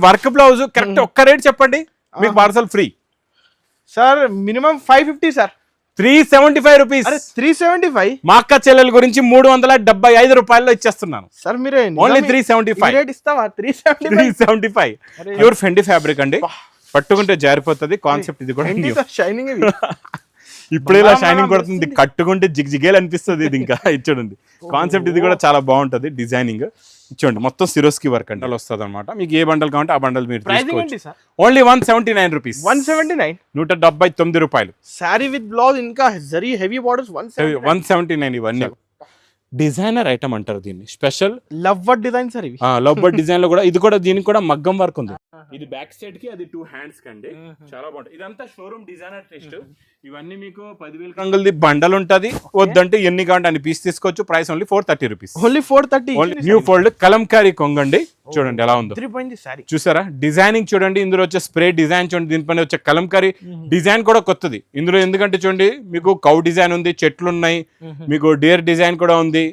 Work blouse correct ఒక్క rate చెప్పండి, మీకు parcel free. Sir minimum 550 sir. 375 rupees. 375 మా అక్క చెల్లెల గురించి 375 రూపాయల్లో ఇచ్చేస్తున్నాను సార్. మీరే ఓన్లీ 375 రేట్ ఇస్తావా? 375 ప్యూర్ ఫెండి ఫ్యాబ్రిక్ అండి, పట్టుకుంటే జారిపోతుంది. కాన్సెప్ట్ ఇది కూడా షైనింగ్. ఇప్పుడు ఇలా షైనింగ్ కొడుతుంది, కట్టుకుంటే జిగేలు అనిపిస్తుంది. ఇది ఇంకా ఇచ్చుంది కాన్సెప్ట్. ఇది కూడా చాలా బాగుంటది డిజైనింగ్. ఇచ్చోండి మొత్తం సిరోస్కి వర్క్ అంటే వస్తుంది అనమాట. మీకు ఏ బండల్ కావాలంటే ఆ బండల్ మీరు తీసుకోవచ్చు. Only 179 rupees. 179 179 రూపాయలు. సారీ విత్ బ్లౌజ్ ఇంకా జరీ హెవీ బార్డర్స్ 179. ఇవన్నీ డిజైనర్ ఐటమ్ అంటారు దీన్ని. Special love bird design sir ఇవి. లవ్ బర్డ్ డిజైన్ లో కూడా ఇది కూడా దీనికి కూడా మగ్గం వర్క్ ఉంది. ఇది బ్యాక్ సైడ్ కి, అది 2 హ్యాండ్స్ కండి. చాలా బాగుంటుంది. ఇదంతా షోరూమ్ డిజైనర్ టెస్ట్. ఇవన్నీ మీకు 10,000 రంగులది బండల్ ఉంటది. వద్దంటే ఎన్ని కావాలంటే అన్ని పీస్ తీసుకోవచ్చు. Price only 430 rupees. Only 430. New fold Kalamkari కొంగండి. చూడండి ఎలా ఉందో, చూసారా డిజైనింగ్ చూడండి. ఇందులో వచ్చే స్ప్రే డిజైన్ చూడండి, దీనిపైన వచ్చే కలంకారీ డిజైన్ కూడా కొత్తది ఇందులో. ఎందుకంటే చూడండి మీకు కౌ డిజైన్ ఉంది, చెట్లు ఉన్నాయి, మీకు డేర్ డిజైన్ కూడా ఉంది.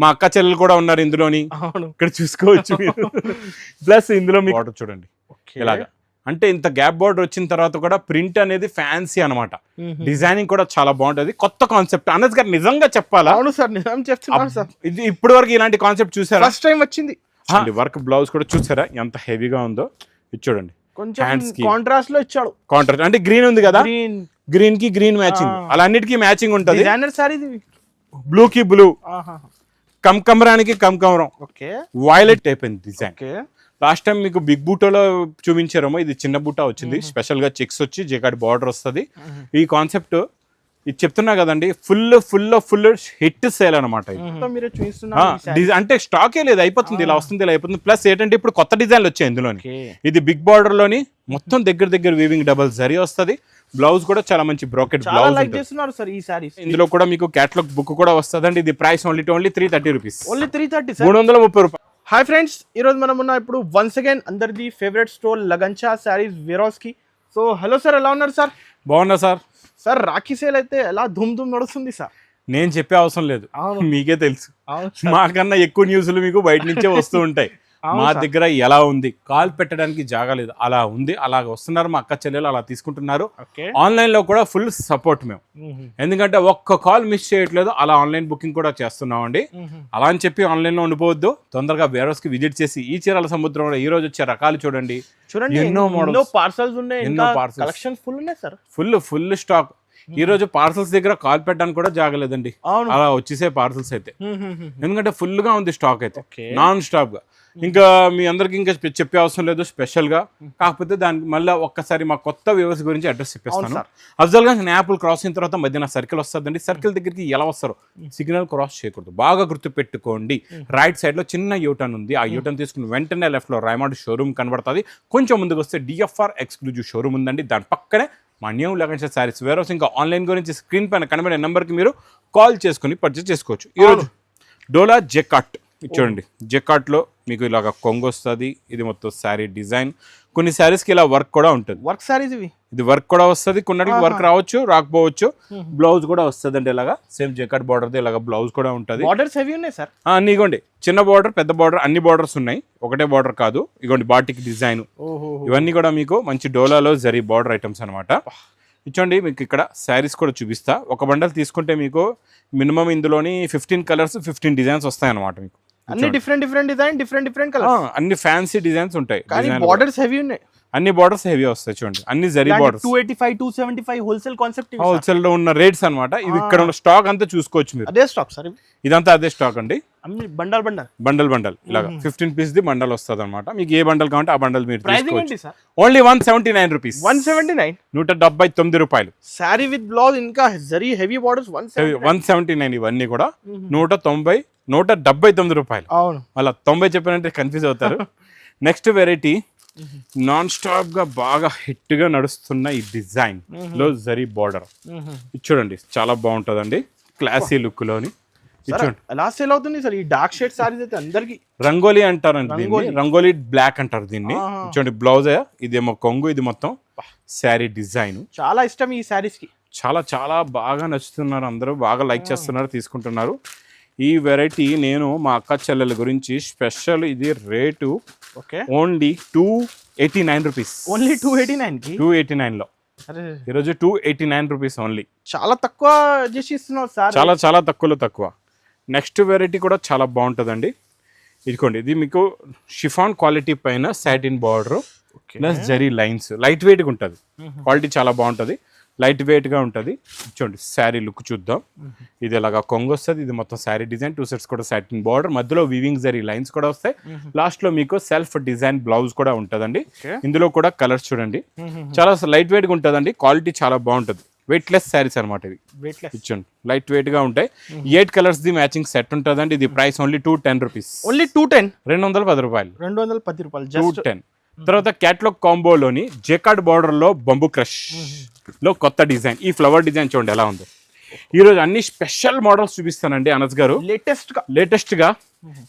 మా అక్క చెల్లెలు కూడా ఉన్నారు ఇందులోని, ఇక్కడ చూసుకోవచ్చు మీరు. ప్లస్ ఇందులో మీకు బార్డర్ చూడండి ఇలాగా, అంటే ఇంత గ్యాప్ బార్డర్ వచ్చిన తర్వాత కూడా ప్రింట్ అనేది ఫ్యాన్సీ అనమాట. డిజైనింగ్ కూడా చాలా బాగుంటది. కొత్త కాన్సెప్ట్ అనస్ గారు, నిజంగా చెప్పాలా? అవును సార్, నిజం చెప్తున్నాను సార్. ఇది ఇప్పటి వరకు ఇలాంటి కాన్సెప్ట్ చూసారా? ఫస్ట్ టైం వచ్చింది. వర్క్ బ్లౌజ్ కూడా చూసారా ఎంత హెవీగా ఉందో. ఇది చూడండి కాంట్రాస్ట్ లో ఇచ్చాడు. కాంట్రాస్ట్ అంటే గ్రీన్ ఉంది కదా, గ్రీన్ కి గ్రీన్ మ్యాచింగ్, అలా అన్నిటికీ మ్యాచింగ్ ఉంటది. బ్లూ కి బ్లూ, కమరానికి కమరం, వైలెట్ అయిపోయింది డిజైన్. లాస్ట్ టైం మీకు బిగ్ బూటాలో చూపించారేమో, ఇది చిన్న బూటా వచ్చింది. స్పెషల్ గా చెక్స్ వచ్చి జెకార్డ్ బార్డర్ వస్తుంది. ఈ కాన్సెప్ట్ ఇది చెప్తున్నా కదండి, ఫుల్ హిట్ సేల్ అనమాట. అంటే స్టాకే లేదు, అయిపోతుంది, ఇలా వస్తుంది, ఇలా అయిపోతుంది. ప్లస్ ఏంటంటే ఇప్పుడు కొత్త డిజైన్లు వచ్చాయి ఇందులోని. ఇది బిగ్ బార్డర్ లోని మొత్తం దగ్గర వీవింగ్ డబల్ జరీ వస్తుంది. బ్లౌజ్ కూడా చాలా మంచి బ్రోకెట్ బ్లౌజ్. ఇందులో కూడా మీకు క్యాటలాగ్ బుక్ కూడా వస్తుందండి. ఇది ప్రైస్ ఓన్లీ 330 రూపీస్. 330 రూపాయలు. హాయ్ ఫ్రెండ్స్, ఈ రోజు మనం ఉన్న ఇప్పుడు వన్స్ అగైన్ అందరిది ఫేవరెట్ స్టోర్ లగంచా శారీస్ వేరోస్ కి. సో హలో సార్, ఎలా ఉన్నారు సార్? బాగున్నా సార్. సార్ రాఖీ సేల్ అయితే ఎలా ధూమ్ నడుస్తుంది సార్? నేను చెప్పే అవసరం లేదు, మీకే తెలుసు. మాకన్నా ఎక్కువ న్యూస్లు మీకు బయట నుంచే వస్తూ ఉంటాయి. మా దగ్గర ఎలా ఉంది, కాల్ పెట్టడానికి జాగా లేదు, అలా ఉంది, అలాగ వస్తున్నారు మా అక్క చెల్లెలు, అలా తీసుకుంటున్నారు. ఆన్లైన్ లో కూడా ఫుల్ సపోర్ట్ మేము, ఎందుకంటే ఒక్క కాల్ మిస్ చేయట్లేదు. అలా ఆన్లైన్ బుకింగ్ కూడా చేస్తున్నాం అండి. అలా అని చెప్పి ఆన్లైన్ లో ఉండిపోవద్దు, తొందరగా వేరోస్ కి విజిట్ చేసి ఈ చీరల సముద్రంలో ఈ రోజు వచ్చే రకాలు చూడండి. ఎన్నో మోడల్స్, పార్సల్స్ ఉన్నాయి, ఎన్నో పార్సల్స్, కలెక్షన్స్ ఫుల్ ఉన్నాయి సార్. Full stock. ఈ రోజు పార్సల్స్ దగ్గర కాల్ పెట్టడానికి కూడా జాగలేదండి, అలా వచ్చేసే పార్సల్స్ అయితే. ఎందుకంటే ఫుల్ గా ఉంది స్టాక్ అయితే, నాన్ స్టాప్ గా. ఇంకా మీ అందరికి ఇంకా చెప్పే అవసరం లేదు స్పెషల్ గా. కాకపోతే దానికి మళ్ళీ ఒక్కసారి మా కొత్త వ్యూవర్స్ గురించి అడ్రస్ చెప్పేస్తాను. అఫ్జల్ గంజ్ న్యాపుల్ క్రాస్ అయిన తర్వాత మధ్యన సర్కిల్ వస్తుందండి. సర్కిల్ దగ్గరికి ఎలా వస్తారు, సిగ్నల్ క్రాస్ చేయకూడదు, బాగా గుర్తు పెట్టుకోండి. రైట్ సైడ్ లో చిన్న యూటర్న్ ఉంది, ఆ యూటర్న్ తీసుకుని వెంటనే లెఫ్ట్ లో రైమాండ్ షోరూమ్ కనబడుతుంది. కొంచెం ముందుకు వస్తే డిఎఫ్ఆర్ ఎక్స్క్లూజివ్ షోరూమ్ ఉందండి, దాని పక్కనే మా న్యూ లగంచా శారీస్ వేరోస్. ఇంకా ఆన్లైన్ గురించి స్క్రీన్ పైన కనబడే నెంబర్కి మీరు కాల్ చేసుకుని పర్చేస్ చేసుకోవచ్చు. ఈరోజు డోలా జెకాట్ చూడండి, జెకాట్లో మీకు ఇలాగ కొంగు వస్తుంది. ఇది మొత్తం శారీ డిజైన్. కొన్ని శారీస్కి ఇలా వర్క్ కూడా ఉంటుంది. వర్క్ శారీస్ ఇది వర్క్ కూడా వస్తుంది, కొన్నిటికి వర్క్ రావచ్చు, రాకపోవచ్చు. బ్లౌజ్ కూడా వస్తుంది అండి ఇలాగా, సేమ్ జెకాట్ బార్డర్ ఇలాగ బ్లౌజ్ కూడా ఉంటుంది. బార్డర్స్ హెవీ ఉన్నాయి సార్. ఇగోండి చిన్న బార్డర్, పెద్ద బార్డర్, అన్ని బార్డర్స్ ఉన్నాయి, ఒకటే బార్డర్ కాదు. ఇగోండి బాటిక్ డిజైన్, ఇవన్నీ కూడా మీకు మంచి డోలాలో జరీ బార్డర్ ఐటమ్స్ అనమాట. ఇచ్చోండి మీకు ఇక్కడ శారీస్ కూడా చూపిస్తా. ఒక బండల్ తీసుకుంటే మీకు మినిమం ఇందులోని 15 కలర్స్ 15 డిజైన్స్ వస్తాయి అనమాట. మీకు అన్ని డిఫరెంట్ డిజైన్, డిఫరెంట్ కలర్స్, అన్ని ఫ్యాన్సీ డిజైన్స్ ఉంటాయి. బార్డర్స్ హెవీ ఉన్నాయి, అన్ని బార్డర్స్ హెవీ వస్తాయి. చూడండి అన్ని zari borders. 285 275 wholesale concept, wholesale లో ఉన్న రేట్స్ అనమాట. ఇది ఇక్కడ ఉన్న స్టాక్ అంతా చూసుకోవచ్చు మీరు. అదే స్టాక్ సార్, ఇదంతా అదే స్టాక్ అండి. బండల్ ఇలాగా 15 పీస్ ది బండల్ వస్తుంది అనమాట. మీకు ఏ బండల్ కావాలంటే ఆ బండల్ మీరు తీసుకోవచ్చు. Only 179 rupees. 179 రూపాయలు. సారీ విత్ బ్లౌజ్ ఇంకా జరీ హెవీ బార్డర్స్ 179. ఇవన్నీ కూడా 179 రూపాయలు. అలా 90 చెప్పారంటే కన్ఫ్యూజ్ అవుతారు. నెక్స్ట్ వెరైటీ నాన్ స్టాప్ గా బాగా హిట్ గా నడుస్తున్న ఈ డిజైన్ లో జరీ బార్డర్ చూడండి, చాలా బాగుంటదండి. క్లాసీ లుక్ లోని ఎలా సేల్ అవుతుంది సార్ ఈ డార్క్ షేడ్ సారీస్ అయితే? అందరికి రంగోలీ అంటారండి దీన్ని, రంగోలీ బ్లాక్ అంటారు దీన్ని. చూడండి బ్లౌజ్, ఇదేమో కొంగు, ఇది మొత్తం శారీ డిజైన్. చాలా ఇష్టం ఈ శారీస్ కి, చాలా బాగా నచ్చుతున్నారు, అందరూ బాగా లైక్ చేస్తున్నారు, తీసుకుంటున్నారు. ఈ వెరైటీ నేను మా అక్క చెల్లెల గురించి స్పెషల్, ఇది rate okay only 289 rupees. Only 289 కి 289 లో అరే ఈరోజు 289 రూపీస్ ఓన్లీ. చాలా తక్కువ చేసి ఇస్తున్నావు సార్. చాలా చాలా తక్కువలో తక్కువ. నెక్స్ట్ వెరైటీ కూడా చాలా బాగుంటుందండి. ఇదిగోండి, ఇది మీకు షిఫాన్ క్వాలిటీ పైన satin border plus zari lines, light వెయిట్గా ఉంటుంది. క్వాలిటీ చాలా బాగుంటుంది, లైట్ వెయిట్గా ఉంటుంది. చూడండి శారీ లుక్ చూద్దాం. ఇది ఇలాగా కొంగు వస్తుంది. ఇది మొత్తం శారీ డిజైన్, 2 సెట్స్ కూడా సాటిన్ బార్డర్, మధ్యలో వీవింగ్ జరీ లైన్స్ కూడా వస్తాయి. లాస్ట్లో మీకు సెల్ఫ్ డిజైన్ బ్లౌజ్ కూడా ఉంటుందండి. ఇందులో కూడా కలర్స్ చూడండి, చాలా లైట్ వెయిట్గా ఉంటుందండి. క్వాలిటీ చాలా బాగుంటుంది. వెయిట్లెస్ శారీస్ అనమాట ఇవి. ఇచ్చండి లైట్ వెయిట్ గా ఉంటాయి. 8 కలర్స్ ది మ్యాచింగ్ సెట్ ఉంటుందండి. ఇది ప్రైస్ ఓన్లీ 210 రూపీస్. ఓన్లీ 210 210 రూపాయలు. 210 రూపాయలు 210. తర్వాత క్యాట్లాగ్ కాంబోలోని జెకార్డ్ బార్డర్ లో బంబు క్రష్ లో కొత్త డిజైన్. ఈ ఫ్లవర్ డిజైన్ చూడండి ఎలా ఉందో. ఈ రోజు అన్ని స్పెషల్ మోడల్స్ చూపిస్తానండి అనస్ గారు, లేటెస్ట్ గా.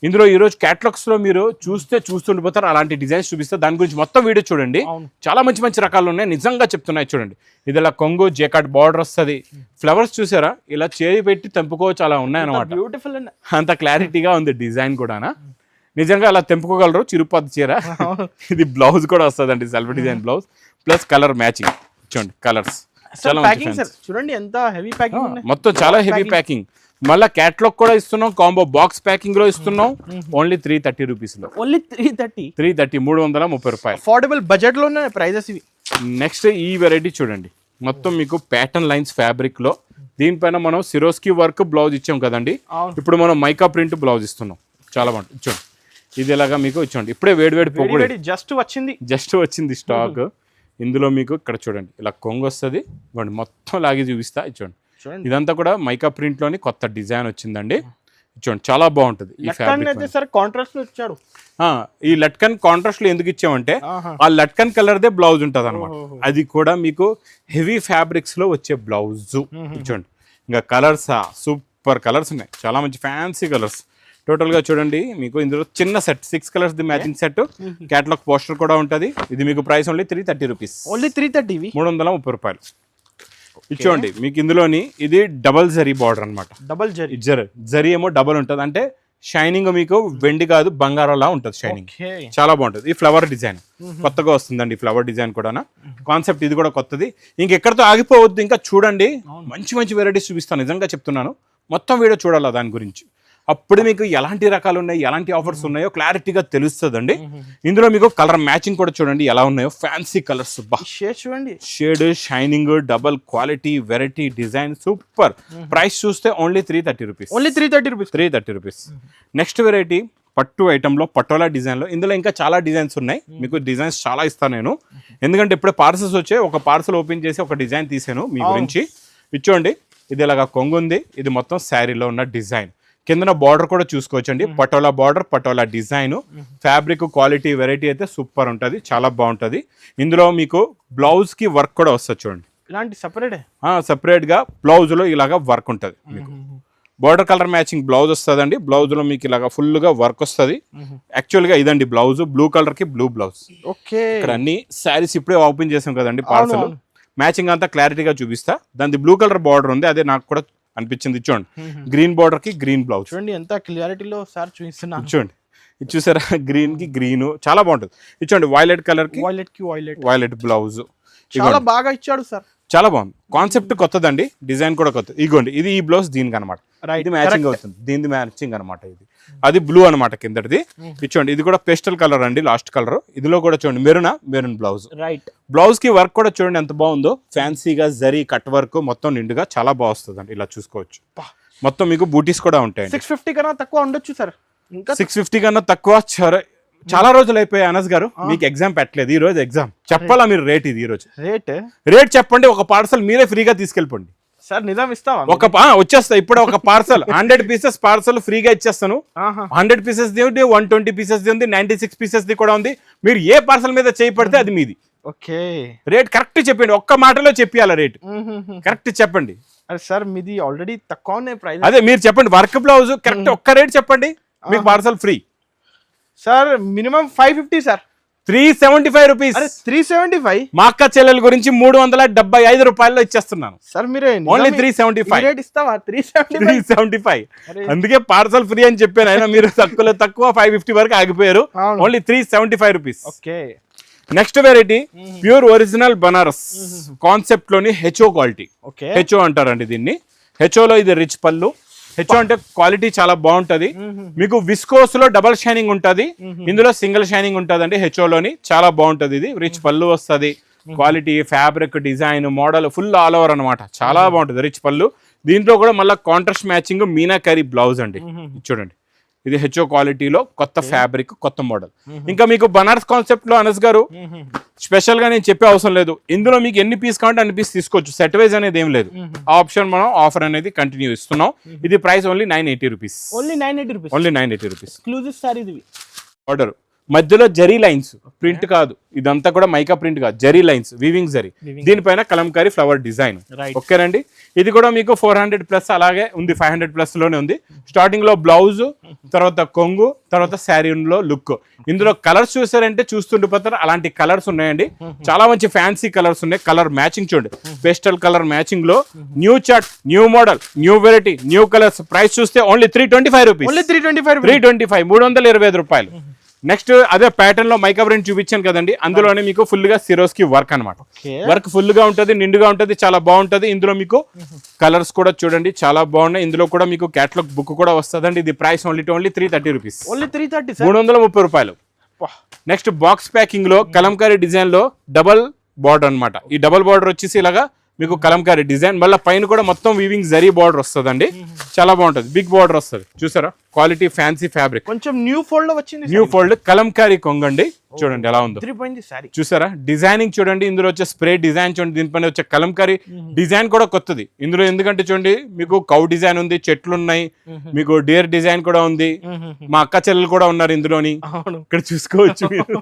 ఇందులో ఈ రోజు క్యాటలాగ్స్ లో మీరు చూస్తుండిపోతారు. అలాంటి డిజైన్స్ చూపిస్తారు. దాని గురించి మొత్తం వీడియో చూడండి. చాలా మంచి మంచి రకాలు ఉన్నాయి, నిజంగా చెప్తున్నాయి. చూడండి, ఇది ఇలా కొంగు జేకార్డ్ బార్డర్ వస్తుంది. ఫ్లవర్స్ చూసారా, ఇలా చేయి పెట్టి తెంపుకోవచ్చు, అలా ఉన్నాయి అనమాట. బ్యూటిఫుల్, అంత క్లారిటీగా ఉంది డిజైన్ కూడా. నిజంగా అలా తెంపుకోగలరు. చిరుపతి చీర. ఇది బ్లౌజ్ కూడా వస్తుందండి, self design blouse plus colour matching. చూడండి కలర్స్ చాలా చూడండి ఎంత హెవీ ప్యాకింగ్, మొత్తం చాలా హెవీ ప్యాకింగ్. మళ్ళీ క్యాట్లాగ్ కూడా ఇస్తున్నాం, కాంబో బాక్స్ ప్యాకింగ్ లో ఇస్తున్నాం. ఓన్లీ 330 రూపీస్ లో. ఓన్లీ 330 330 రూపాయలు. అఫోర్డబుల్ బడ్జెట్ లో ఉన్నాయి ప్రైజెస్ ఇవి. నెక్స్ట్ ఈ వెరైటీ చూడండి, మొత్తం మీకు ప్యాటర్న్ లైన్స్ ఫ్యాబ్రిక్ లో. దీనిపైన మనం సిరోస్కి వర్క్ బ్లౌజ్ ఇచ్చాం కదండి, ఇప్పుడు మనం మైకా ప్రింట్ బ్లౌజ్ ఇస్తున్నాం. చాలా బాగుంటుంది. చూడండి, ఇది ఎలాగా మీకు ఇచ్చోండి. ఇప్పుడే వేడి పొగుడు జస్ట్ వచ్చింది స్టాక్. ఇందులో మీకు ఇక్కడ చూడండి ఇలా కొంగు వస్తుంది. మొత్తం లాగి చూపిస్తా. చూడండి, ఇదంతా కూడా మైకా ప్రింట్ లోని కొత్త డిజైన్ వచ్చిందండి. చూడండి చాలా బాగుంటుంది. ఈ ఈ లట్కన్ కాంట్రాస్ట్ లో ఎందుకు ఇచ్చామంటే ఆ లట్కన్ కలర్ దే బ్లౌజ్ ఉంటుంది అనమాట. అది కూడా మీకు హెవీ ఫ్యాబ్రిక్స్ లో వచ్చే బ్లౌజ్. చూడండి, ఇంకా కలర్స్ సూపర్ కలర్స్ ఉన్నాయి, చాలా మంచి ఫ్యాన్సీ కలర్స్. టోటల్ గా చూడండి, మీకు ఇందులో చిన్న set 6 colours the matching set, catalogue poster కూడా ఉంటుంది. ఇది మీకు ప్రైస్ ఓన్లీ 330 రూపీస్. ఓన్లీ 330 330 రూపాయలు. ఇచ్చోండి, మీకు ఇందులోని ఇది డబల్ జరీ బార్డర్ అనమాట. డబల్ జరీ ఏమో డబల్ ఉంటుంది, అంటే షైనింగ్ మీకు వెండి కాదు బంగారంలా ఉంటుంది షైనింగ్. చాలా బాగుంటుంది. ఈ ఫ్లవర్ డిజైన్ కొత్తగా వస్తుందండి. ఫ్లవర్ డిజైన్ కూడా కాన్సెప్ట్ ఇది కూడా కొత్తది. ఇంకెక్కడితో ఆగిపోవద్దు, ఇంకా చూడండి మంచి మంచి వెరైటీస్ చూపిస్తాను. నిజంగా చెప్తున్నాను, మొత్తం వీడియో చూడాలి దాని గురించి. అప్పుడు మీకు ఎలాంటి రకాలు ఉన్నాయి, ఎలాంటి ఆఫర్స్ ఉన్నాయో క్లారిటీగా తెలుస్తుందండి. ఇందులో మీకు కలర్ మ్యాచింగ్ కూడా చూడండి ఎలా ఉన్నాయో. ఫ్యాన్సీ కలర్స్, చూడండి, shade, shining, double quality, variety, design super. Price చూస్తే only 330 rupees. Only 330 rupees. Next variety పట్టు ఐటమ్ లో పటోలా డిజైన్ లో. ఇందులో ఇంకా చాలా డిజైన్స్ ఉన్నాయి, మీకు డిజైన్స్ చాలా ఇస్తాను నేను. ఎందుకంటే ఇప్పుడే పార్సల్స్ వచ్చాయి, ఒక పార్సల్ ఓపెన్ చేసి ఒక డిజైన్ తీసాను మీ గురించి. ఇచ్చోండి, ఇది ఇలాగా కొంగు ఉంది. ఇది మొత్తం శారీలో ఉన్న డిజైన్. కిందన బార్డర్ కూడా చూసుకోవచ్చండి. Patola border, patola design, fabric quality, variety అయితే సూపర్ ఉంటుంది, చాలా బాగుంటుంది. ఇందులో మీకు బ్లౌజ్ కి వర్క్ కూడా వస్తుంది. చూడండి, ఇలాంటి సెపరేట్ గా బ్లౌజ్ లో ఇలాగా వర్క్ ఉంటుంది. మీకు బార్డర్ కలర్ మ్యాచింగ్ బ్లౌజ్ వస్తుందండి. బ్లౌజ్ లో మీకు ఇలాగా ఫుల్ గా వర్క్ వస్తుంది. యాక్చువల్ గా ఇదండి బ్లౌజ్, బ్లూ కలర్ కి బ్లూ బ్లౌజ్. ఇక్కడ అన్ని శారీస్ ఇప్పుడే ఓపెన్ చేసాం కదండి పార్సల్. మ్యాచింగ్ అంతా క్లారిటీగా చూపిస్తా. దాని బ్లూ కలర్ బార్డర్ ఉంది, అదే నాకు కూడా అనిపించింది. చూడండి, గ్రీన్ బార్డర్ కి గ్రీన్ బ్లౌజ్. చూడండి ఎంత క్లారిటీలో సార్ చూపిస్తున్నా. చూడండి, ఇది చూసారా, గ్రీన్ కి గ్రీన్ చాలా బాగుంటుంది. ఇచ్చోండి, వైలెట్ కలర్ కి వైలెట్ బ్లౌజ్. చాలా బాగా ఇచ్చాడు సార్, చాలా బాగుంది. కాన్సెప్ట్ కొత్తదండి, డిజైన్ కూడా కొత్త. ఇగోండి, ఇది ఈ బ్లౌజ్ దీనికి అనమాట. ఇది మ్యాచింగ్ అవుతుంది, దీని మ్యాచింగ్ అనమాట. ఇది అది బ్లూ అనమాట కిందటిది. ఇచ్చోండి, ఇది కూడా పేస్టల్ కలర్ అండి, లాస్ట్ కలర్. ఇదిలో కూడా చూడండి మెరూన్ బ్లౌజ్. బ్లౌజ్ కి వర్క్ కూడా చూడండి ఎంత బాగుందో. ఫ్యాన్సీగా జరీ కట్ వర్క్ మొత్తం నిండుగా చాలా బాగా వస్తుంది. ఇలా చూసుకోవచ్చు. మొత్తం మీకు బూటీస్ కూడా ఉంటాయి. 650 కన్నా తక్కువ ఉండొచ్చు సార్. 650 కన్నా తక్కువ చాలా రోజులు అయిపోయాయి. అనస్ గారు, మీకు ఎగ్జామ్ పెట్టలేదు, ఈ రోజు ఎగ్జామ్ చెప్పాలా మీరు? రేట్ ఇది, ఈ రోజు రేట్ చెప్పండి. ఒక పార్సల్ మీరే ఫ్రీగా తీసుకెళ్ళిపోండి సార్. నిజం ఇస్తావా? వచ్చేస్తా ఇప్పుడు. ఒక పార్సల్ 100 పీసెస్ పార్సల్ ఫ్రీగా ఇచ్చేస్తాను. 100 పీసెస్ ది ఉంది, 120 పీసెస్ ది ఉంది, 96 పీసెస్ ది కూడా ఉంది. మీరు ఏ పార్సల్ మీద చేయి పడితే అది మీది. రేట్ కరెక్ట్ చెప్పండి, ఒక్క మాటలో చెప్పాలా రేట్ కరెక్ట్ చెప్పండి. సార్ మీది ఆల్రెడీ తక్కువ ప్రైస్. అదే మీరు చెప్పండి, వర్క్ బ్లౌజ్ కరెక్ట్ ఒక్క రేట్ చెప్పండి, మీకు parcel free. Sir minimum 550 sir. 375 rupees. అరే 375. మా అక్క చెల్లెల గురించి 375 రూపాయల్లో ఇచ్చేస్తున్నాను. సార్ మీరే ఓన్లీ 375. రేట్ ఇస్తావా? 375. అందుకే పార్సల్ ఫ్రీ అని చెప్పాను. అయినా మీరు తక్కువ 550 వరకు ఆగిపోయారు. Only 375 rupees. Okay. Next variety pure original Banaras concept లోని హెచ్ఓ క్వాలిటీ. హెచ్ఓ అంటారండి దీన్ని. హెచ్ఓలో ఇది రిచ్ పళ్ళు. హెచ్ఓ అంటే క్వాలిటీ చాలా బాగుంటది. మీకు విస్కోస్ లో డబల్ షైనింగ్ ఉంటది, ఇందులో సింగిల్ షైనింగ్ ఉంటది అండి. హెచ్ఓలోని చాలా బాగుంటది. ఇది రిచ్ పళ్ళు వస్తుంది. Quality, fabric, design, model full all over అనమాట. చాలా బాగుంటది రిచ్ పళ్ళు. దీంట్లో కూడా మళ్ళీ కాంట్రాస్ట్ మ్యాచింగ్ మీనాకరీ బ్లౌజ్ అండి. చూడండి, ఇది హెచ్ఓ క్వాలిటీలో కొత్త ఫ్యాబ్రిక్, కొత్త మోడల్. ఇంకా మీకు బనారస్ కాన్సెప్ట్ లో అనస్ గారు స్పెషల్ గా నేను చెప్పే అవసరం లేదు. ఇందులో మీకు ఎన్ని పీస్ కావాలంటే అన్ని పీస్ తీసుకోవచ్చు. సెట్ వైజ్ అనేది ఏం లేదు. ఆ ఆప్షన్ మనం ఆఫర్ అనేది కంటిన్యూ ఇస్తున్నాం. ఇది price only 980 rupees. Only 980 rupees. Only 980 rupees. Exclusive sorry ఇది. ఆర్డర్ మధ్యలో జరీ లైన్స్, ప్రింట్ కాదు ఇదంతా కూడా, మైకా ప్రింట్ కాదు, జరీ లైన్స్, వీవింగ్ జరీ. దీనిపైన కలంకారీ ఫ్లవర్ డిజైన్. ఓకేనండి. ఇది కూడా మీకు 400 ప్లస్ అలాగే ఉంది, 500 ప్లస్ లోనే ఉంది. స్టార్టింగ్ లో బ్లౌజ్, తర్వాత కొంగు, తర్వాత శారీలో లుక్. ఇందులో కలర్స్ చూసారంటే చూస్తుండిపోతారు. అలాంటి కలర్స్ ఉన్నాయండి. చాలా మంచి ఫ్యాన్సీ కలర్స్ ఉన్నాయి. కలర్ మ్యాచింగ్ చూడండి, పేస్టల్ కలర్ మ్యాచింగ్ లో new chart, new model, new variety, new colours. Price చూస్తే ఓన్లీ 325 రూపీస్. 325 రూపాయలు. నెక్స్ట్ అదే ప్యాటర్న్ లో మైకా ప్రింట్ చూపించాను కదండి, అందులోనే మీకు ఫుల్ గా సిరోస్కి వర్క్ అనమాట. వర్క్ ఫుల్ గా ఉంటది, నిండుగా ఉంటది, చాలా బాగుంటది. ఇందులో మీకు కలర్స్ కూడా చూడండి చాలా బాగున్నాయి. ఇందులో కూడా మీకు క్యాటలాగ్ బుక్ కూడా వస్తుందండి. ఇది ప్రైస్ ఓన్లీ 330 రూపీస్. ఓన్లీ 330, 330 రూపాయలు. నెక్స్ట్ బాక్స్ ప్యాకింగ్ లో కలంకారీ డిజైన్ లో డబల్ బార్డర్ అనమాట. ఈ డబల్ బార్డర్ వచ్చేసి ఇలాగా మీకు కలంకారీ డిజైన్, మళ్ళీ పైన కూడా మొత్తం వీవింగ్ జరీ బార్డర్ వస్తుందండి. చాలా బాగుంటది, బిగ్ బార్డర్ వస్తుంది. చూసారా క్వాలిటీ, ఫ్యాన్సీ ఫ్యాబ్రిక్. కొంచెం న్యూ ఫోల్డ్ లో వచ్చింది. న్యూ ఫోల్డ్ కలంకారీ కొంగండి. చూడండి ఎలా ఉందో. చూసారా డిజైనింగ్ చూడండి. ఇందులో వచ్చే స్ప్రే డిజైన్ చూడండి. దీనిపైన వచ్చే కలంకారీ డిజైన్ కూడా కొత్తది ఇందులో. ఎందుకంటే చూడండి మీకు కౌ డిజైన్ ఉంది, చెట్లు ఉన్నాయి, మీకు డేర్ డిజైన్ కూడా ఉంది. మా అక్క చెల్లెలు కూడా ఉన్నారు ఇందులోని, ఇక్కడ చూసుకోవచ్చు మీరు.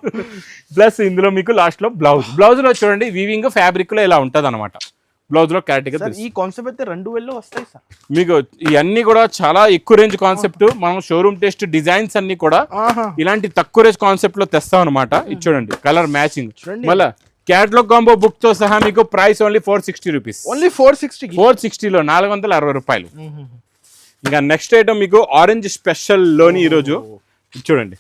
ప్లస్ ఇందులో మీకు లాస్ట్ లో బ్లౌజ్ లో చూడండి వీవింగ్ ఫ్యాబ్రిక్ లో ఇలా ఉంటది అనమాట. బ్లౌజ్ లో క్లారిటీగా ఈ కాన్సెప్ట్ అయితే 2000 వస్తాయి సార్. మీకు ఇవన్నీ కూడా చాలా ఎక్కువ రేంజ్ కాన్సెప్ట్. మనం షోరూమ్ టెస్ట్ డిజైన్స్ అన్ని కూడా ఇలాంటి తక్కువ రేంజ్ కాన్సెప్ట్ లో తెస్తాం అనమాట. ఇది చూడండి కలర్ మ్యాచింగ్. మళ్ళీ క్యాటలాగ్ కాంబో బుక్ తో సహా మీకు ప్రైస్ ఓన్లీ 460 రూపీస్. ఓన్లీ 460 లో 460 రూపాయలు. ఇంకా నెక్స్ట్ ఐటమ్ మీకు ఆరెంజ్ స్పెషల్ లోని ఈరోజు చూడండి.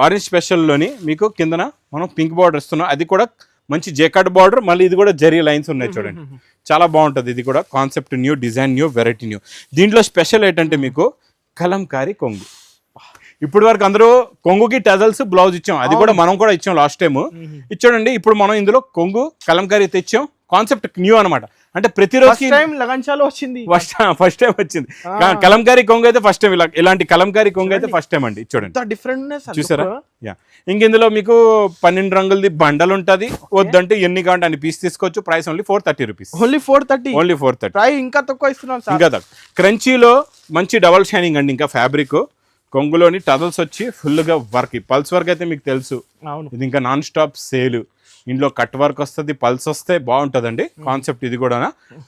ఆరెంజ్ స్పెషల్ లోని మీకు కిందన మనం పింక్ బార్డర్ ఇస్తున్నాం. అది కూడా మంచి జేకార్డ్ బార్డర్, మళ్ళీ ఇది కూడా జరీ లైన్స్ ఉన్నాయి చూడండి. చాలా బాగుంటుంది. ఇది కూడా concept new, design new, variety new. దీంట్లో స్పెషల్ ఏంటంటే మీకు కలంకారీ కొంగు. ఇప్పుడు వరకు అందరూ కొంగుకి టజల్స్ బ్లౌజ్ ఇచ్చాం, అది కూడా మనం కూడా ఇచ్చాం లాస్ట్ టైం. ఇచ్చాడండి. ఇప్పుడు మనం ఇందులో కొంగు కలంకారీ తెచ్చాం. కాన్సెప్ట్ న్యూ అనమాట. అంటే ప్రతిరోజు వచ్చింది, ఫస్ట్ టైం వచ్చింది. కలంకారీ కొంగు అయితే ఫస్ట్ టైం. ఇలాంటి కలంకారీ కొంగు అయితే ఫస్ట్ టైం అండి. చూడండి చూసారా. ఇంక ఇందులో మీకు 12 రంగులది బండల్ ఉంటది. వద్దంటే ఎన్ని కావాలంటే అన్ని పీస్ తీసుకోవచ్చు. Price only 430 rupees. ఓన్లీ 430. ఇంకా తక్కువ ఇస్తున్నాం. ఇంకా తక్కువ. క్రంచీలో మంచి డబల్ షైనింగ్ అండి. ఇంకా ఫ్యాబ్రిక్ కొంగులోని టజల్స్ వచ్చి ఫుల్ గా వర్క్. పల్స్ వర్క్ అయితే మీకు తెలుసు, ఇది ఇంకా నాన్ స్టాప్ సేల్. ఇందులో కట్ వర్క్ వస్తుంది, పల్స్ వస్తే బాగుంటుందండి కాన్సెప్ట్. ఇది కూడా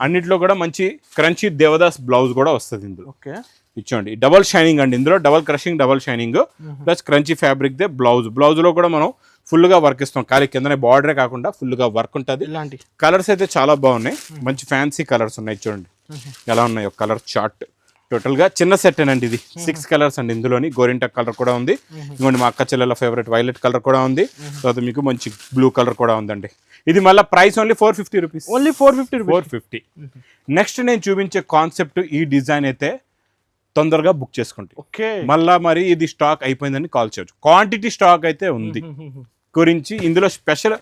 అన్నిట్లో కూడా మంచి క్రంచీ దేవదాస్ బ్లౌజ్ కూడా వస్తుంది ఇందులో. ఇచ్చోండి డబల్ షైనింగ్ అండి. ఇందులో double crushing, double shining plus crunchy fabric they blouse లో కూడా మనం ఫుల్ గా వర్క్ ఇస్తాం. ఖాళీ కిందనే బార్డరే కాకుండా ఫుల్ గా వర్క్ ఉంటుంది. ఇలాంటి కలర్స్ అయితే చాలా బాగున్నాయి. మంచి ఫ్యాన్సీ కలర్స్ ఉన్నాయి. చూడండి ఎలా ఉన్నాయి కలర్ చార్ట్. టోటల్ గా చిన్న సెట్ అండి ఇది. 6 కలర్స్ అండి. ఇందులోని గోరింటా కలర్ కూడా ఉంది. ఇంకోటి మా అక్క చెల్లెల ఫేవరెట్ వైలెట్ కలర్ కూడా ఉంది. తర్వాత మీకు మంచి బ్లూ కలర్ కూడా ఉందండి. ఇది మళ్ళీ price only 450 rupees. Only 450. Next నేను చూపించే కాన్సెప్ట్ ఈ డిజైన్ అయితే తొందరగా బుక్ చేసుకుంటే మళ్ళా మరి ఇది స్టాక్ అయిపోయిందని కాల్ చేయొచ్చు. క్వాంటిటీ స్టాక్ అయితే ఉంది గురించి ఇందులో స్పెషల్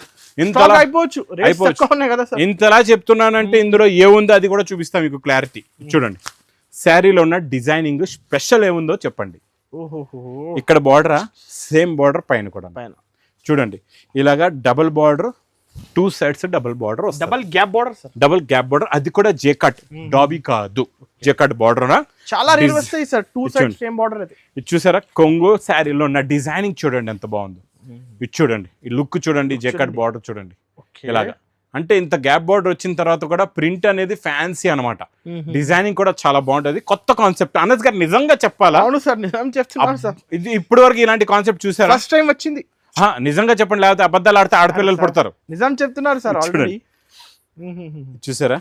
ఇంతలా చెప్తున్నానంటే ఇందులో ఏముందో అది కూడా చూపిస్తా మీకు క్లారిటీ. చూడండి శారీలో ఉన్న డిజైనింగ్ స్పెషల్ ఏముందో చెప్పండి. ఇక్కడ బార్డర్ సేమ్ బార్డర్ పైన కూడా చూడండి. ఇలాగా double border, 2 sides double border, double gap border. అది కూడా జేకట్, డాబీ కాదు, జేకట్ బార్డర్. చాలా రేట్ వస్తాయి సార్. 2 sides same border. ఇది చూసారా కొంగు శారీలో ఉన్న డిజైనింగ్ చూడండి ఎంత బాగుందో. ఇది చూడండి, ఈ లుక్ చూడండి, జేకట్ బార్డర్ చూడండి. ఇలాగా అంటే ఇంత గ్యాప్ బార్డర్ వచ్చిన తర్వాత కూడా ప్రింట్ అనేది ఫ్యాన్సీ అనమాట. డిజైనింగ్ కూడా చాలా బాగుంటది. కొత్త కాన్సెప్ట్. అనస్ గారు నిజంగా చెప్పాలా? అవును సార్, నిజం చెప్తున్నాను సార్. ఇది ఇప్పటి వరకు ఇలాంటి కాన్సెప్ట్ చూసారా? ఫస్ట్ టైం వచ్చింది. నిజంగా చెప్పండి, లేకపోతే అబద్ధాలు ఆడితే ఆడపిల్లలు పుడతారు. నిజం చెప్తున్నారు సార్ ఆల్రెడీ. చూసారా?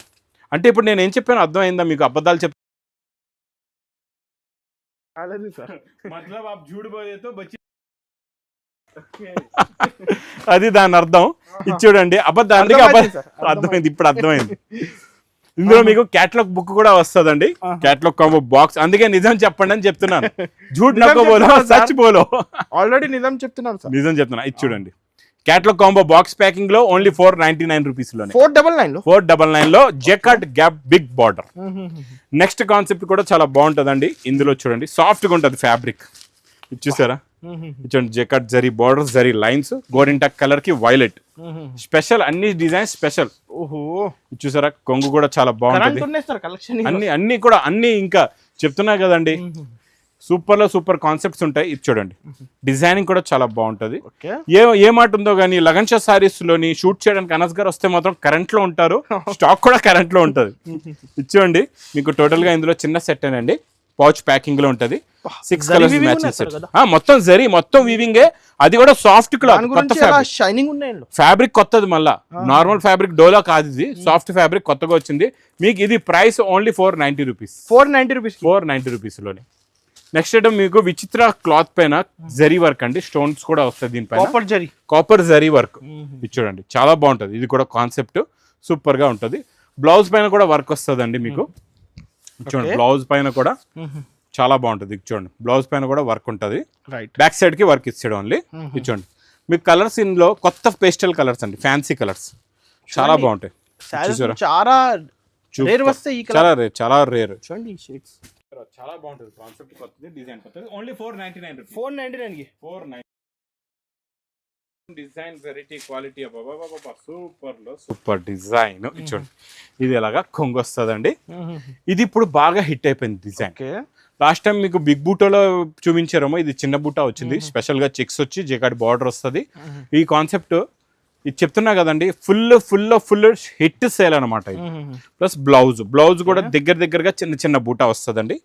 అంటే ఇప్పుడు నేను ఏం చెప్పాను అర్థమైందా మీకు? అబద్ధాలు చెప్ అది దాని అర్థం. ఇది చూడండి, అబద్ధానికి అర్థమైంది, ఇప్పుడు అర్థమైంది. ఇందులో మీకు క్యాటలాగ్ బుక్ కూడా వస్తుందండి, క్యాటలాగ్ కాంబో బాక్స్. అందుకే నిజం చెప్పండి అని చెప్తున్నాను. జూట్ నకో బోలో, సచ్ బోలో. ఆల్రెడీ నిజం చెప్తున్నాను సార్, నిజం చెప్తున్నా. ఇది చూడండి, క్యాటలాగ్ కాంబో బాక్స్ ప్యాకింగ్ లో ఓన్లీ 499 రూపీస్ లో, 499 లో jacquard gap big border. Next concept కూడా చాలా బాగుంటదండి. ఇందులో చూడండి, సాఫ్ట్ గా ఉంటది ఫ్యాబ్రిక్. చూసారా? చూడండి, jacquard zari border, zari lines, గోరింటాక్ కలర్ కి వైలెట్ స్పెషల్, అన్ని డిజైన్ స్పెషల్. ఓహో, చూసారా? కొంగు కూడా చాలా బాగుంటది. అన్ని కూడా అన్ని ఇంకా చెప్తున్నా కదండి, సూపర్ లో సూపర్ కాన్సెప్ట్స్ ఉంటాయి. ఇది చూడండి, డిజైనింగ్ కూడా చాలా బాగుంటది. ఏ మాట ఉందో కానీ లగన్ షా సారీస్ లోని షూట్ చేయడానికి అనస్ గారు వస్తే మాత్రం కరెంట్ లో ఉంటారు, స్టాక్ కూడా కరెంట్ లో ఉంటది. ఇది చూడండి, మీకు టోటల్ గా ఇందులో చిన్న సెట్ అండి, పౌచ్ ప్యాకింగ్ లో ఉంటది. 6 కలర్స్ మ్యాచింగ్ సెట్, మొత్తం జరీ, మొత్తం వీవింగే. అది కూడా సాఫ్ట్ క్లాత్, ఫ్యాబ్రిక్ కొత్తది, మళ్ళా నార్మల్ ఫ్యాబ్రిక్ డోలా కాదు, ఇది సాఫ్ట్ ఫ్యాబ్రిక్ కొత్తగా వచ్చింది. మీకు ఇది ప్రైస్ ఓన్లీ 490 రూపీస్, 490 రూపీస్ లోనే. నెక్స్ట్ ఐటమ్ మీకు విచిత్ర క్లాత్ పైన జరీ వర్క్ అండి, స్టోన్స్ కూడా వస్తుంది దీనిపైన, కాపర్ జరీ వర్క్. ఇది చూడండి, చాలా బాగుంటది. ఇది కూడా కాన్సెప్ట్ సూపర్ గా ఉంటది. బ్లౌజ్ పైన కూడా వర్క్ వస్తుందండి మీకు. చూడండి, బ్లౌజ్ పైన కూడా చాలా బాగుంటది. చూడండి, బ్లౌజ్ పైన కూడా వర్క్ ఉంటది, బ్యాక్ సైడ్ కి వర్క్ ఇచ్చాడు ఓన్లీ. ఇది చూడండి, మీకు కలర్స్ ఇందులో కొత్త పేస్టల్ కలర్స్ అండి, ఫ్యాన్సీ కలర్స్ చాలా బాగుంటాయి. చాలా రేర్. చాలా బాగుంటుంది కాన్సెప్ట్, కొత్తది, డిజైన్ కొత్తది. Only 499 rupees, 499 design, variety, quality, super లో సూపర్ డిజైన్. చూడండి, ఇది ఎలాగా కొంగు వస్తుందండి. ఇది ఇప్పుడు బాగా హిట్ అయిపోయింది డిజైన్. లాస్ట్ టైం మీకు బిగ్ బూటాలో చూపించారేమో, ఇది చిన్న బూటా వచ్చింది, స్పెషల్ గా చెక్స్ వచ్చి జెకార్డ్ బార్డర్ వస్తుంది. ఈ కాన్సెప్ట్ ఇది చెప్తున్నా కదండి, ఫుల్ హిట్ సేల్ అనమాట. ప్లస్ బ్లౌజ్ కూడా దగ్గరగా చిన్న బూటా వస్తుందండి,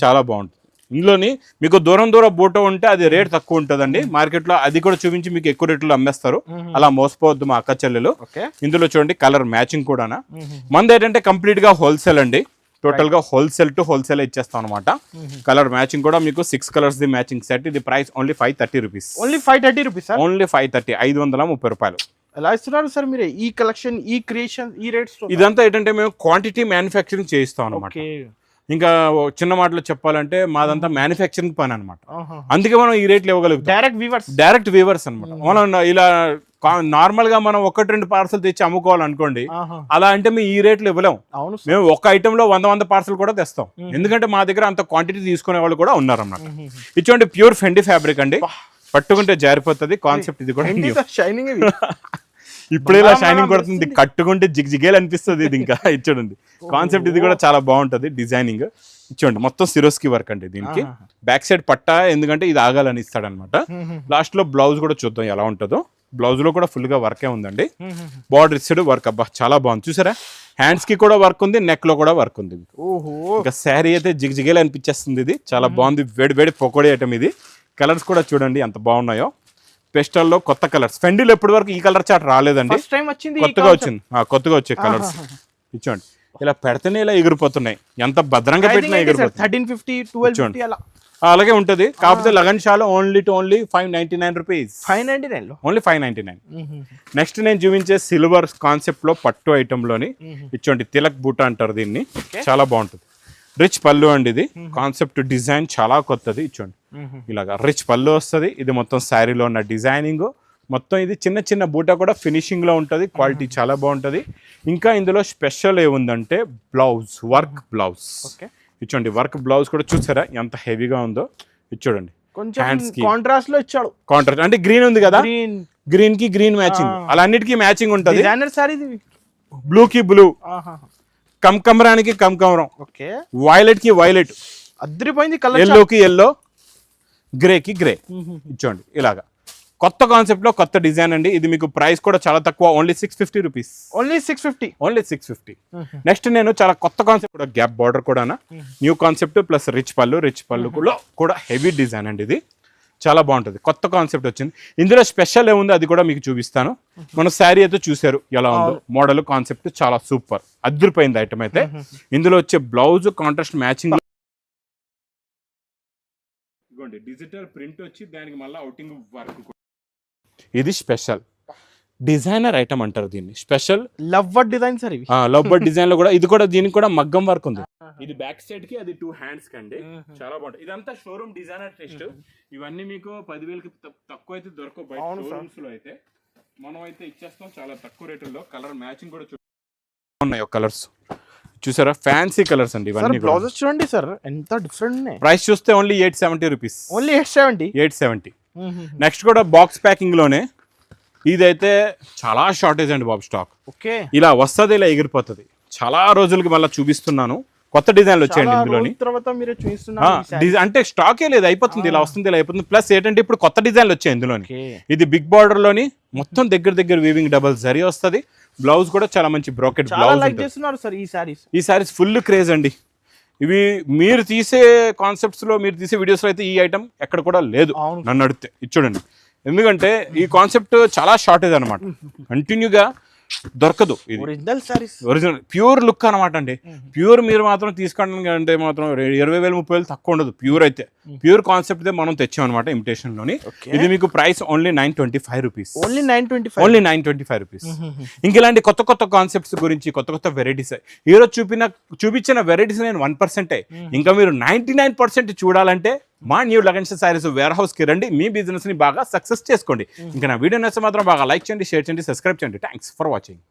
చాలా బాగుంటుంది. ఇందులోని మీకు దూరం బూటా ఉంటే అది రేట్ తక్కువ ఉంటుందండి మార్కెట్ లో, అది కూడా చూపించి మీకు ఎక్కువ రేట్లో అమ్మేస్తారు. అలా మోసపోవద్దు మా అక్క చెల్లెలు. ఇందులో చూడండి, కలర్ మ్యాచింగ్ కూడా. మంది ఏంటంటే కంప్లీట్ గా హోల్సేల్ అండి, టోటల్ గా హోల్సేల్ టు హోల్సేల్ ఇచ్చేస్తాం అనమాట. కలర్ మ్యాచింగ్ కూడా మీకు 6 కలర్స్ ది మ్యాచింగ్ సెట్. ఇది ప్రైస్ ఓన్లీ 530 రూపీస్, ఓన్లీ 530, 530 రూపాయలు. ఎలా ఇస్తున్నారు సార్ మీరు ఈ కలెక్షన్, ఈ క్రియేషన్, ఈ రేట్స్? ఇదంతా ఏంటంటే మేము క్వాంటిటీ మ్యానుఫ్యాక్చరింగ్ చేయిస్తాం అనమాట. ఇంకా చిన్న మాటలో చెప్పాలంటే మాదంతా మ్యానుఫ్యాక్చరింగ్ పని అనమాట. అందుకే మనం ఈ రేట్లు ఇవ్వగలుగుతాం. డైరెక్ట్ వీవర్స్ అనమాట. మనం ఇలా నార్మల్ గా మనం 1-2 పార్సల్ తెచ్చి అమ్ముకోవాలనుకోండి, అలా అంటే మేము ఈ రేట్లు ఇవ్వలేం. మేము ఒక ఐటమ్ లో 100 పార్సల్ కూడా తెస్తాం, ఎందుకంటే మా దగ్గర అంత క్వాంటిటీ తీసుకునే వాళ్ళు కూడా ఉన్నారు అన్నమాట. ఇటువంటి ప్యూర్ ఫెండి ఫ్యాబ్రిక్ అండి, పట్టుకుంటే జారిపోతుంది. కాన్సెప్ట్ ఇది కూడా ఇప్పుడు ఇలా షైనింగ్ కొడుతుంది, కట్టుకుంటే జిగేలు అనిపిస్తుంది. ఇది ఇంకా ఇచ్చాడండి కాన్సెప్ట్, ఇది కూడా చాలా బాగుంటది డిజైనింగ్. ఇచ్చోండి, మొత్తం సిరోస్కి వర్క్ అండి దీనికి. బ్యాక్ సైడ్ పట్టా, ఎందుకంటే ఇది ఆగాలని ఇస్తాడనమాట. లాస్ట్ లో బ్లౌజ్ కూడా చూద్దాం ఎలా ఉంటుందో. బ్లౌజ్ లో కూడా ఫుల్ గా వర్కే ఉందండి, బార్డర్ ఇచ్చాడు వర్క్. అబ్బా చాలా బాగుంది. చూసారా, హ్యాండ్స్ కి కూడా వర్క్ ఉంది, నెక్ లో కూడా వర్క్ ఉంది. ఇంకా శారీ అయితే జిగేలు అనిపించేస్తుంది. ఇది చాలా బాగుంది, వేడి పకోడీ ఐటమ్ ఇది. కలర్స్ కూడా చూడండి ఎంత బాగున్నాయో. పెస్టల్లో కొత్త కలర్స్, ఫెండీలో ఇప్పటి వరకు ఈ కలర్ చాట్ రాలేదండి, కొత్తగా వచ్చే కలర్స్. ఇచ్చోండి, ఇలా పెడితేనే ఇలా ఎగిరిపోతున్నాయి, ఎంత భద్రంగా పెట్టినా ఎగిరిపోతుంది. అలాగే ఉంటది. కాకపోతే lagan shallow only 599 rupees, only 599. Next నేను చూపించే సిల్వర్ కాన్సెప్ట్ లో పట్టు ఐటమ్ లోని ఇచ్చోండి, తిలక్ బూటా అంటారు దీన్ని, చాలా బాగుంటుంది. రిచ్ పళ్ళు అండి, ఇది కాన్సెప్ట్ డిజైన్ చాలా కొత్తది. ఇచ్చోండి, ఇలాగా రిచ్ పళ్ళు వస్తుంది. ఇది మొత్తం శారీలో ఉన్న డిజైనింగ్ మొత్తం. ఇది చిన్న బూటా కూడా ఫినిషింగ్ లో ఉంటుంది, క్వాలిటీ చాలా బాగుంటుంది. ఇంకా ఇందులో స్పెషల్ ఏముందంటే బ్లౌజ్, వర్క్ బ్లౌజ్. ఇచ్చోండి, వర్క్ బ్లౌజ్ కూడా చూసారా ఎంత హెవీగా ఉందో. ఇచ్చోడండి, కాంట్రాస్ట్ లో ఇచ్చాడు. కాంట్రాస్ట్ అంటే గ్రీన్ ఉంది కదా, గ్రీన్ కి గ్రీన్ మ్యాచింగ్, అలా అన్నిటికీ మ్యాచింగ్ ఉంటుంది. బ్లూ కి బ్లూ, కమరానికి కమరం, వైలెట్ కి వైలెట్, అద్దరిపోయింది కలర్. ఎల్లో కి ఎల్లో, గ్రే కి గ్రే. ఇచ్చోండి, ఇలాగా కొత్త కాన్సెప్ట్ లో కొత్త డిజైన్ అండి. ఇది మీకు ప్రైస్ కూడా చాలా తక్కువ, ఓన్లీ 650 రూపీస్, ఓన్లీ 650. నెక్స్ట్ నేను చాలా కొత్త కాన్సెప్ట్ కూడా, గ్యాప్ బార్డర్ కూడా న్యూ కాన్సెప్ట్ ప్లస్ రిచ్ పళ్ళు కూడా హెవీ డిజైన్ అండి. ఇది చాలా బాగుంటుంది, కొత్త కాన్సెప్ట్ వచ్చింది. ఇందులో స్పెషల్ ఏముందో అది కూడా మీకు చూపిస్తాను. మన శారీ అయితే చూసారు ఎలా ఉందో, మోడల్ కాన్సెప్ట్ చాలా సూపర్, అదిరిపోయింది ఐటమ్ అయితే. ఇందులో వచ్చే blouse contrast matching digital print వచ్చి దానికి మళ్ళీ అవుటింగ్ వర్క్. ఇది స్పెషల్ డిజైనర్ ఐటమ్ అంటారు దీన్ని, special love bird design sir ఇవి. లవ్ బర్డ్ డిజైన్ లో కూడా ఇది కూడా దీనికి కూడా మగ్గం వర్క్ ఉంది. ఇది బ్యాక్ సైడ్ కి, అది 2 హ్యాండ్స్ కండి, చాలా బాగుంటుంది. ఇదంతా షోరూమ్ డిజైనర్ టెస్ట్. ఇవన్నీ మీకు 10,000కి తక్కువ అయితే దొరకవు బయట షోరూమ్స్ లో అయితే. మనం అయితే ఇచ్చేస్తాం చాలా తక్కువ రేటుల్లో. కలర్ మ్యాచింగ్ కూడా ఉన్నాయి కలర్స్ చూసారా, ఫ్యాన్సీ కలర్స్ అండి ఇవన్నీ. బ్లౌజెస్ చూడండి సార్ ఎంత డిఫరెంట్ ఉన్నాయి. ప్రైస్ చూస్తే ఓన్లీ 870 రూపీస్, ఓన్లీ 870. నెక్స్ట్ కూడా బాక్స్ ప్యాకింగ్ లోనే. ఇదైతే చాలా షార్టేజ్ అండి బాబు స్టాక్. ఓకే, ఇలా వస్తుంది, ఇలా ఎగిరిపోతుంది. చాలా రోజులకి మళ్ళీ చూపిస్తున్నాను, కొత్త డిజైన్లు వచ్చాయండి ఇందులోని. అంటే స్టాకే లేదు, అయిపోతుంది, ఇలా వస్తుంది, ఇలా అయిపోతుంది. ప్లస్ ఏంటంటే ఇప్పుడు కొత్త డిజైన్లు వచ్చాయి ఇందులోని. ఇది బిగ్ బార్డర్ లోని మొత్తం దగ్గర వీవింగ్ డబల్ జరీ వస్తుంది. బ్లౌజ్ కూడా చాలా మంచి బ్రోకెట్ బ్లౌజ్. ఈ సారీస్ ఫుల్ క్రేజ్ అండి. ఇవి మీరు తీసే కాన్సెప్ట్స్ లో, మీరు తీసే వీడియోస్ లో అయితే ఈ ఐటమ్ ఎక్కడ కూడా లేదు నన్ను అడిగితే. ఇది చూడండి, ఎందుకంటే ఈ కాన్సెప్ట్ చాలా షార్టేజ్ అనమాట, కంటిన్యూగా దొరకదు. ఇది ఒరిజినల్ ప్యూర్ లుక్ అనమాట అండి. ప్యూర్ మీరు మాత్రం తీసుకోవడానికి అంటే మాత్రం 20,000 30,000 తక్కువ ఉండదు. ప్యూర్ అయితే ప్యూర్ కాన్సెప్ట్ మనం తెచ్చాం అనమాట ఇమిటేషన్ లోని. ఇది మీకు price only 925 rupees, only 925 rupees. ఇంక ఇలాంటి కొత్త కాన్సెప్ట్స్ గురించి, కొత్త వెరైటీస్ ఈరోజు చూపించిన వెరైటీస్ నేను 1%. ఇంకా మీరు 99% చూడాలంటే మా new Lagansha sarees warehouse కి రండి, మీ బిజినెస్ ని బాగా సక్సెస్ చేసుకోండి. ఇంకా నా వీడియో నచ్చితే మాత్రం బాగా లైక్ చేయండి, షేర్ చేయండి, సబ్స్క్రైబ్ చేయండి. Thanks for watching.